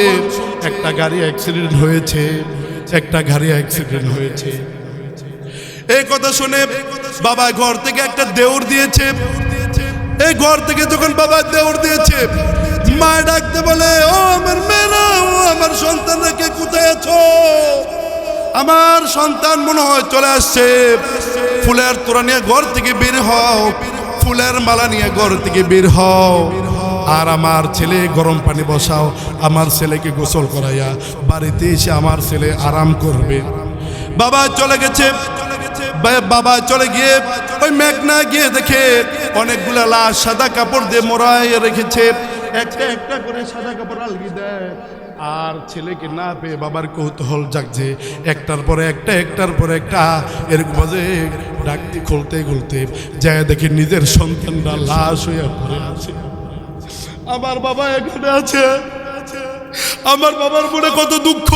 একটা গাড়ি অ্যাক্সিডেন্ট হয়েছে, একটা গাড়ি অ্যাক্সিডেন্ট হয়েছে, এই কথা শুনে বাবা ঘর থেকে একটা দেউর দিয়েছে। এই ঘর থেকে যখন বাবা দেউর দিয়েছে, মা ডাকতে বলে, ও আমার মেয়েরা, ও আমার সন্তানরা কে কোথায় আছো? আমার সন্তান মনে হয় চলে আসছে। ফুলের তোড়া নিয়ে ঘর থেকে বের হও, ফুলের মালা নিয়ে ঘর থেকে বের হও, আর আমার ছেলে গরম পানি বসাও, আমার ছেলেকে গোসল করাইয়া বাড়িতে এসে আমার ছেলে আরাম করবে। বাবা চলে গেছে। বাবা চলে গিয়ে ওই মেঘনা গিয়ে দেখে অনেকগুলা লাশ সাদা কাপড় দিয়ে মোড়ায় রেখেছে, একটা একটা করে সাদা কাপড় আলগি দেয়। আর ছেলেকে না পেয়ে বাবার কৌতূহল জাগছে, একটার পরে একটা একটার পরে একটা এরকম বাজে ডাকতে খুলতে খুলতে যায় দেখে নিজের সন্তানরা লাশ হয়ে পড়ে আছে। আমার বাবা এখানে আছে, আমার বাবার মনে কত দুঃখ,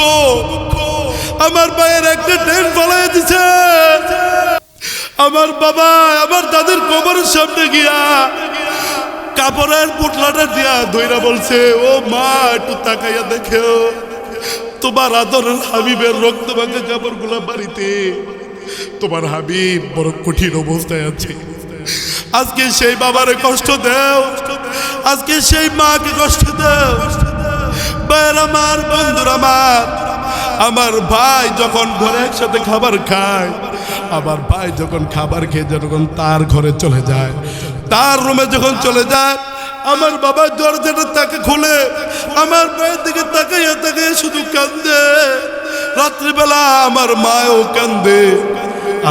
আমার ভাইয়ের একটা ট্রেন ফলাই দিছে। আমার বাবা আমার দাদির কবরের সামনে গিয়া কাপড়ের পুটলাটা দিয়া ধইরা বলছে, ও মা একটু তাকাইয়া দেখেও, তোমার আদরের হাবিবের রক্ত ভাঙা কাপড়গুলা বাড়িতে, তোমার হাবিব বড় কঠিন অবস্থায় আছে। আজকে সেই বাবারে কষ্ট দেও, আজকে সেই মাকে কষ্ট দেও। ভাইয়ের আমার, বন্ধুর আমার ভাই যখন ঘরে একসাথে খাবার খায়, আমার ভাই যখন খাবার খেয়ে যখন তার ঘরে চলে যায়, তার রুমে যখন চলে যায়, আমার বাবা দরজাটা তাকে খুলে আমার ভাইয়ের দিকে তাকাইয়া তাকাইয়া শুধু কান্দে। রাত্রিবেলা আমার মাও কান্দে।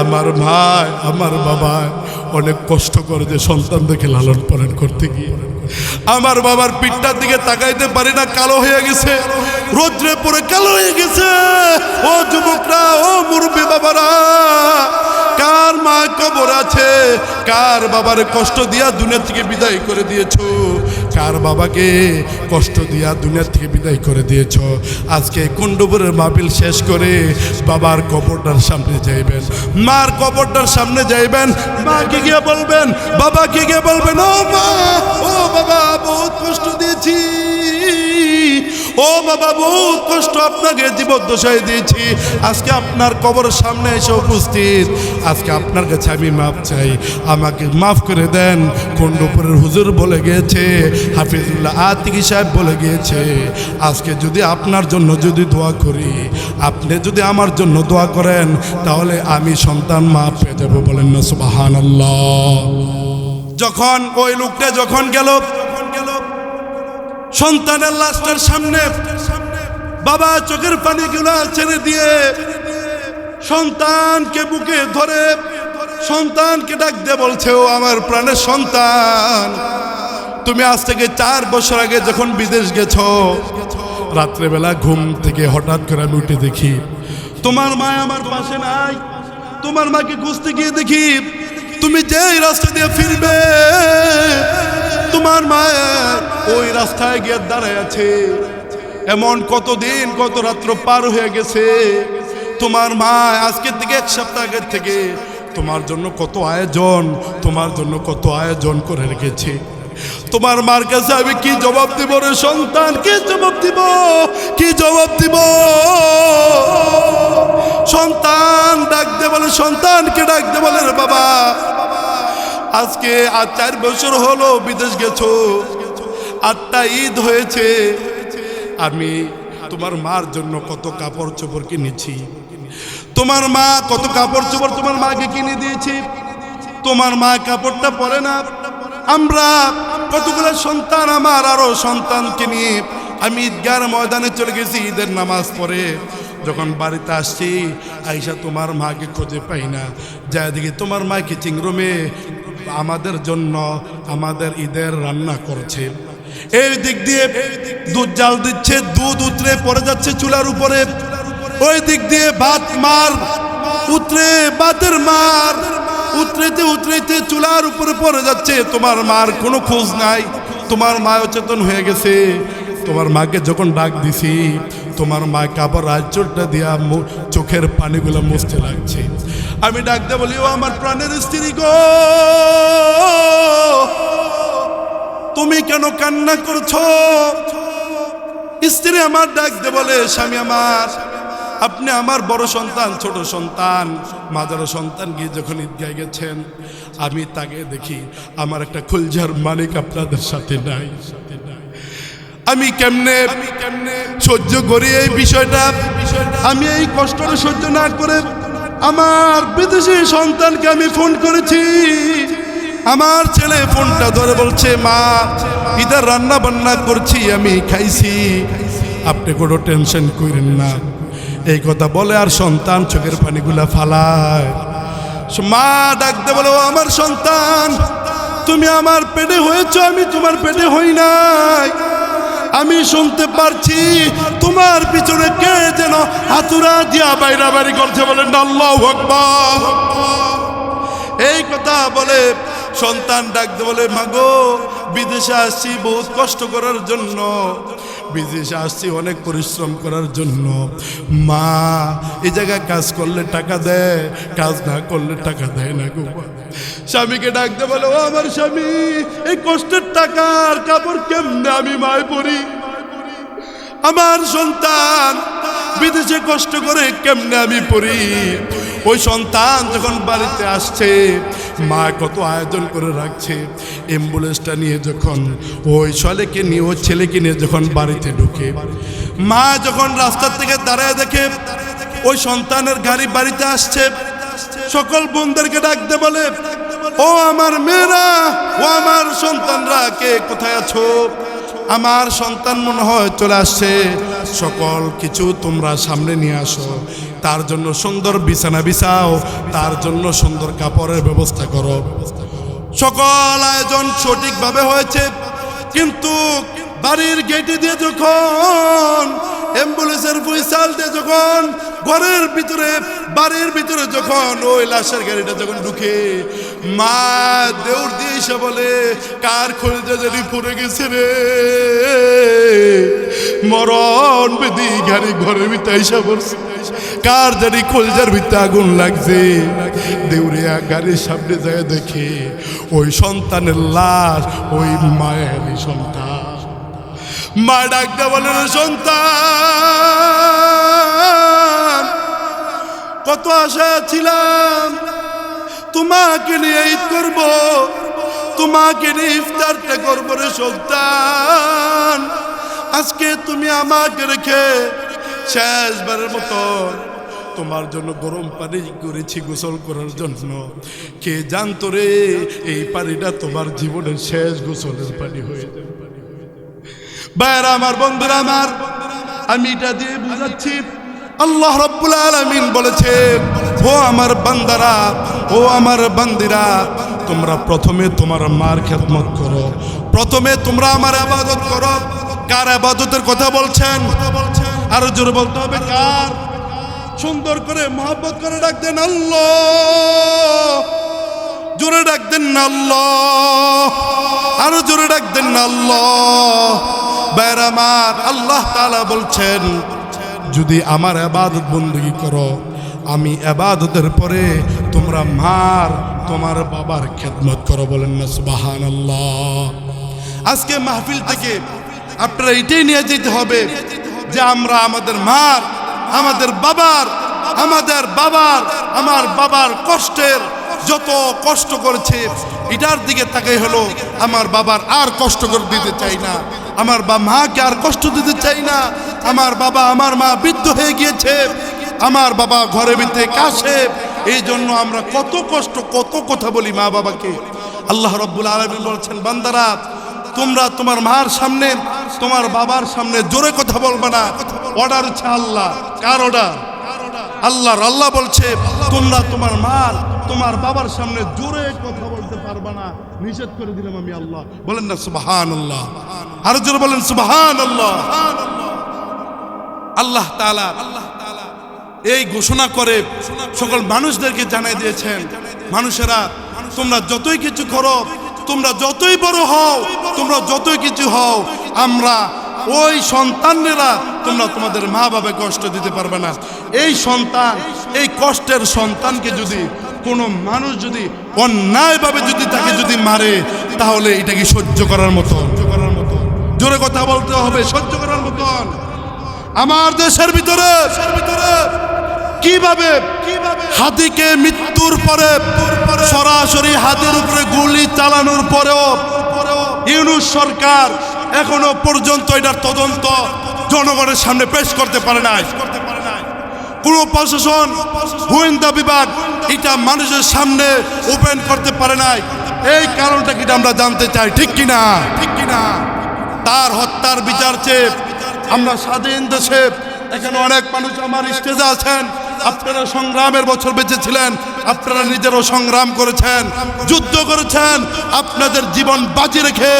আমার ভাই আমার বাবা অনেক কষ্ট করে যে সন্তান দেখে লালন পালন করতে গিয়ে আমার বাবার পিঠটার দিকে তাকাইতে পারি না, কালো হয়ে গেছে, রোদ্রে পরে কালো হয়ে গেছে। ও যুবকরা, ও মুরব্বী বাবারা, কার মা কবর আছে, কার বাবারে কষ্ট দিয়া দুনিয়া থেকে বিদায় করে দিয়েছো, কার বাবাকে কষ্ট দিয়া দুনিয়া থেকে বিদায় করে দিয়েছো। আজকে কুণ্ডপুরের মাহফিল শেষ করে বাবার কবরটার সামনে যাইবেন, মার কবরটার সামনে যাইবেন, মাকে গিয়ে বলবেন, বাবাকে গিয়ে বলবেন, ও মা, ও বাবা, বহুত কষ্ট দিয়েছি, ও বাবা বহুত কষ্ট আপনাকে জীবদ্দশায় দিয়েছি। আজকে আপনার কবরের সামনে এসে উপস্থিত, আজকে আপনার কাছে আমি মাপ চাই, আমাকে মাফ করে দেন। কুণ্ডপুরের হুজুর বলে গিয়েছে, হাফিজুল্লাহ আতিকি সাহেব বলে গিয়েছে, আজকে যদি আপনার জন্য যদি দোয়া করি, আপনি যদি আমার জন্য দোয়া করেন, তাহলে আমি সন্তান মাপ পেয়ে যাবো। বলেন না সুবহানাল্লাহ। যখন ওই লোকটা যখন গেল সন্তানের লাশটার সামনে, বাবা চোখের পানিগুলো ছেড়ে দিয়ে সন্তানকে বুকে ধরে সন্তানকে ডাক দিয়ে বলছে, ও আমার প্রাণের সন্তান, তুমি আজ থেকে 4 বছর আগে যখন বিদেশ গেছো, রাত্রেবেলা ঘুম থেকে হঠাৎ করে আমি উঠে দেখি তোমার মা আমার পাশে নাই। তোমার মাকে খুঁজতে গিয়ে দেখি তুমি যেই রাস্তা দিয়ে ফিরবে, তোমার মা ওই রাস্তায় গিয়ে দাঁড়ায় আছে। এমন কতদিন কত রাত্র পার হয়ে গেছে, তোমার মা আজকের থেকে 1 সপ্তাহ আগের থেকে তোমার জন্য কত আয়োজন, তোমার জন্য কত আয়োজন করে রেখেছে। তোমার মার কাছে আমি কি জবাব দিব রে সন্তান, কি জবাব দিব, কি জবাব দিব? সন্তান ডাক দে বলে, সন্তানকে ডাক দে বলে, রে বাবা আজকে আর 4 বছর হলো বিদেশ গেছো, 8টা ঈদ হয়েছে, আমি তোমার মার জন্য কত কাপড় চোপড় কিনেছি, তোমার মা কত কাপড় চোপড় তোমার মাকে কিনে দিয়েছি, তোমার মা কাপড়টা পরে না। আমরা কতগুলো সন্তান, আমার আরো সন্তানকে নিয়ে আমি ঈদগার ময়দানে চলে গেছি ঈদের নামাজ পড়ে। যখন বাড়িতে আসছি, আইসা তোমার মাকে খুঁজে পাই না, যা দেখি তোমার মা কিচিং রুমে আমাদের জন্য আমাদের ঈদের রান্না করছে। এই দিক দিয়ে দুধ জাল দিচ্ছে, দুধ উতরে পড়ে যাচ্ছে চুলার উপরে, ওই দিক দিয়ে ভাত মার উতরে, ভাতের মার উতরেতে উতরেতে চুলার উপরে পড়ে যাচ্ছে। তোমার মার কোনো খোঁজ নাই, তোমার মা অচেতন হয়ে গেছে। তোমার মাকে যখন ডাক দিছি, তোমার মা কাপড় আঁচলটা দিয়া চোখের পানিগুলো মুছতে লাগছে। আমি ডাক দিয়ে বলি, ও আমার প্রাণের স্ত্রী গো, তুমি কেন কান্না করছো? স্ত্রী আমার ডাক দিয়ে বলে, স্বামী আমার, আপনি আমার বড় সন্তান, ছোট সন্তান, মাঝারো সন্তান গিয়ে যখন ঈদগায় গেছেন, আমি তাকে দেখি আমার একটা খুলঝার মালিক আপনাদের সাথে নাই। আমি কেমনে সহ্য করি এই বিষয়টা? আমি এই কষ্টটা সহ্য না করে আমার বিদেশি সন্তানকে আমি ফোন করেছি, আমার ছেলে ফোনটা ধরে বলছে, মা ইদার রান্না বান্না করছি, আমি খাইছি, আপনি কোনো টেনশন করেন না। এই কথা বলে আর সন্তান চোখের পানিগুলা ফালায়। মা ডাকতে বলে, ও আমার সন্তান, তুমি আমার পেটে হয়েছ, আমি তোমার পেটে হই নাই। আমি শুনতে পারছি তোমার পিছনে কে যেন হাতুড়া দিয়া বাইরা বাড়ি করছে, বলেন আল্লাহু আকবার। এই কথা বলে সন্তান ডাকতে বলে, মাগো বিদেশে আসছি বহুত কষ্ট করার জন্য, বিদেশে আসছি অনেক পরিশ্রম করার জন্য। মা এই জায়গায় কাজ করলে টাকা দেয়, কাজ না করলে টাকা দেয় না গো। স্বামীকে ডাকতে বলে, ও আমার স্বামী, এই কষ্টের টাকার কাপড় কেমনে আমি মায় পরি? আমার সন্তান বিদেশে কষ্ট করে কেমনে আমি পড়ি? ওই সন্তান যখন বাড়িতে আসছে, মা কত আয়োজন করে রাখছে। অ্যাম্বুলেন্সটা নিয়ে যখন ওই ছেলেকে নিয়ে, ওই ছেলেকে নিয়ে যখন বাড়িতে ঢুকে, মা যখন রাস্তার থেকে দাঁড়ায় দেখে ওই সন্তানের গাড়ি বাড়িতে আসছে, সকল বোনদেরকে ডাকতে বলে, ও আমার মেয়েরা, ও আমার সন্তানরা, কে কোথায় আছো? আমার সন্তান মনে হয় চলে আসছে, সকল কিছু তোমরা সামনে নিয়ে আসো, তার জন্য সুন্দর বিছানা বিছাও, তার জন্য সুন্দর কাপড়ের ব্যবস্থা করো। সকল আয়োজন সঠিকভাবে হয়েছে, কিন্তু বাড়ির গেটে দিয়ে যখন অ্যাম্বুলেন্সের হুইসেল দিয়ে যখন ঘরের ভিতরে, বাড়ির ভিতরে যখন ওই লাশের গাড়িটা যখন ঢুকে, মা দৌড় দিয়ে এসে বলে, কার খোলজা জানি পড়ে গেছে রে, মরণ বেদি গাড়ি ঘরের ভিতরে এসে পড়ছে, কার জানি খোলজার ভিতরে আগুন লাগছে। দেউরিয়া গাড়ির সামনে যায় দেখে ওই সন্তানের লাশ, ওই মায়ের সন্তান। মা ডাকতে বলেন, সন্তান, কত আশা ছিলাম তোমাকে নিয়ে ঈদ করব, তোমাকে নিয়ে ইফতারটা করবো রে সন্তান। আজকে তুমি আমাকে রেখে শেষবারের মতো তোমার জন্য গরম পানি করেছি গোসল করার জন্য। কে জানতো রে এই পানিটা তোমার জীবনের শেষ গোসলের পানি হয়ে যাবে। ভাইরা আমার, বন্ধুরা আমার, আমি এটা দিয়ে বুঝাচ্ছি, আল্লাহ রাব্বুল আলামিন বলেছে, ও আমার বান্দারা, ও আমার বান্দিরা, তোমরা প্রথমে তোমার মার খেদমত করো, প্রথমে তোমরা আমার ইবাদত করো। কার ইবাদতের কথা বলছেন? আরো জোরে বলতে হবে, কার? সুন্দর করে মহব্বত করে ডাক দেন আল্লাহ, জোরে ডাক দেন না আল্লাহ, আরো জোরে ডাক দেন না আল্লাহ। ভাইরা আমার, আল্লাহ তাআলা বলছেন, যদি আমার ইবাদত বندگی করো, আমি ইবাদতের পরে তোমরা মার, তোমার বাবার খেদমত করো। বলেন না সুবহানাল্লাহ। আজকে মাহফিল থেকে আপনারা এটাই নিয়ে যেতে হবে যে আমরা আমাদের মার, আমাদের বাবার, আমার বাবার কষ্টের, যত কষ্ট করেছে এটার দিকে তাকাই হলো, আমার বাবার আর কষ্ট করে দিতে চাই না, আমার মাকে আর কষ্ট দিতে চাই না। আমার বাবা, আমার মা বৃদ্ধ হয়ে গিয়েছে, আমার বাবা ঘরে ভিতরে কাশে, এই জন্য আমরা কত কষ্ট, কত কথা বলি মা বাবাকে। আল্লাহ রাব্বুল আলামিন বলছেন, বান্দারা, তোমরা তোমার মার সামনে, তোমার বাবার সামনে জোরে কথা বলবে না। অর্ডার হচ্ছে আল্লাহ। কার অর্ডার? আল্লাহর। আল্লাহ বলছে, তোমরা তোমার মার, তোমার বাবার সামনে জোরে কথা বলতে পারবে না, নিষেধ করে দিলাম আমি আল্লাহ। বলেন না সুবহানাল্লাহ, আরো জোরে বলেন সুবহানাল্লাহ। আল্লাহ তাআলা এই ঘোষণা করে সকল মানুষদেরকে জানাই দিয়েছেন, মানুষেরা তোমরা যতই কিছু করো, তোমরা যতই বড় হও, তোমরা যতই কিছু হও, আমরা ওই সন্তানেরা তোমরা তোমাদের মা বাবা কষ্ট দিতে পারবে না। এই সন্তান, এই কষ্টের সন্তানকে যদি কোনো মানুষ যদি অন্যায়ভাবে যদি তাকে যদি মারে, তাহলে এটা কি সহ্য করার মতো? জোরে কথা বলতে হবে, সহ্য করার মতন। আমার দেশের ভিতরে কিভাবে হাতিকে মৃত্যুর পরে সরাসরি হাতের উপরে গুলি চালানোর পরেও ইউনূস সরকার এখনো পর্যন্ত এটার তদন্ত জনগণের সামনে পেশ করতে পারে নাই। কোন প্রশাসন, গোয়েন্দা বিভাগ এটা মানুষের সামনে ওপেন করতে পারে নাই। এই কারণটা কি আমরা জানতে চাই, ঠিক কিনা? ঠিক কিনা? তার হত্যার বিচার চেয়ে আমরা স্বাধীন দেশে এখানে অনেক মানুষ আমার স্টেজে আছেন, আপনারা সংগ্রামের বছর বেঁচে ছিলেন, আপনারা নিজেরও সংগ্রাম করেছেন, যুদ্ধ করেছেন, আপনাদের জীবন বাজি রেখে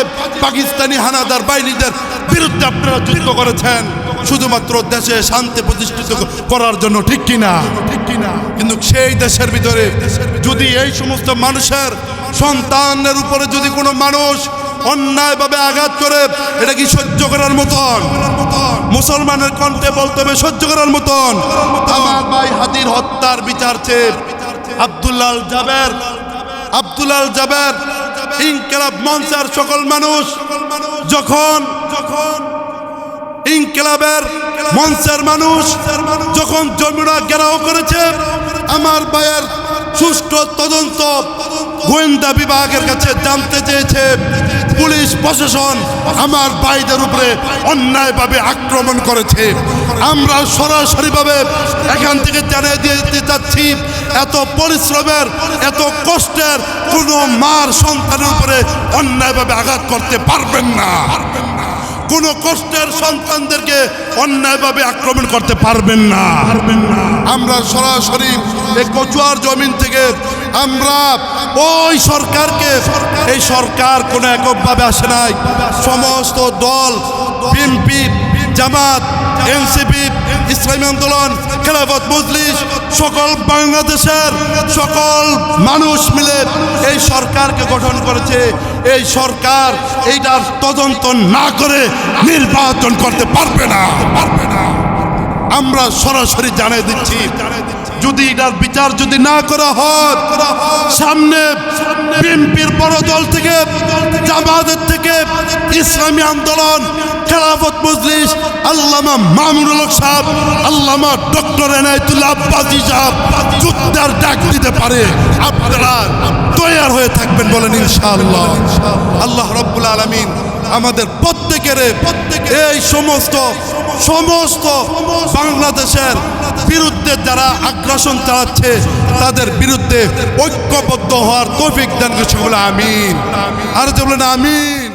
পাকিস্তানি হানাদার বাহিনীদের বিরুদ্ধে আপনারা যুদ্ধ করেছেন শুধুমাত্র দেশে শান্তি প্রতিষ্ঠিত করার জন্য, ঠিক কিনা? ঠিক কিনা? কিন্তু সেই দেশের ভিতরে যদি এই সমস্ত মানুষের সন্তানের উপরে যদি কোনো মানুষ অন্যায়ভাবে আঘাত করে, এটা কি সহ্য করার মতন? মুসলমানের কণ্ঠে বলতে হবে সহ্য করার মতন। আমার ভাই হাদির হত্যার বিচার চেয়ে আব্দুল্লাহ জাবের ইনকিলাব মঞ্চের সকল মানুষ যখন ইনকিলাবের মঞ্চের মানুষ যখন যমুনা ঘেরাও করেছে, আমার ভাইয়ের সুষ্ঠু তদন্ত গোয়েন্দা বিভাগের কাছে জানতে চেয়েছে, পুলিশ প্রশাসন আমার ভাইদের উপরে অন্যায়ভাবে আক্রমণ করেছে। আমরা সরাসরিভাবে এখান থেকে জানিয়ে দিতে চাচ্ছি, এত পরিশ্রমের এত কষ্টের কোনো মার সন্তানের উপরে অন্যায়ভাবে আঘাত করতে পারবেন না। কোন কষ্টের সন্তানদেরকে অন্যায়ভাবে আক্রমণ করতে পারবেন না। আমরা সরাসরি এই কচুয়ার জমিন থেকে আমরা ওই সরকারকে, এই সরকার কোনো এককভাবে আসে নাই, সমস্ত দল, বিএনপি, জামাত, এনসিপি, ইসলামী আন্দোলন, খেলাফত মজলিস, সকল বাংলাদেশের সকল মানুষ মিলে এই সরকারকে গঠন করেছে। এই সরকার এইটার তদন্ত না করে নির্বাচন করতে পারবে না। আমরা সরাসরি জানিয়ে দিচ্ছি, যদি এটার বিচার যদি না করা হয়, সামনে বিএনপির বড় দল থেকে, জামাতের থেকে, ইসলামী আন্দোলন, খেলাফত মজলিস, আল্লামা মামুনুল হক সাহেব, আল্লামা ডক্টর এনায়েতুল্লাহ আব্বাসী সাহেব যুদ্ধের ডাক দিতে পারে। আপনারা তৈয়ার হয়ে থাকবেন বলেন ইনশাআল্লাহ। আল্লাহ রাব্বুল আলামিন আমাদের প্রত্যেকের এই সমস্ত বাংলাদেশের বিরুদ্ধে যারা আগ্রাসন চালাচ্ছে তাদের বিরুদ্ধে ঐক্যবদ্ধ হওয়ার তৌফিক দান করুন। আমিন। আর বলেন আমিন।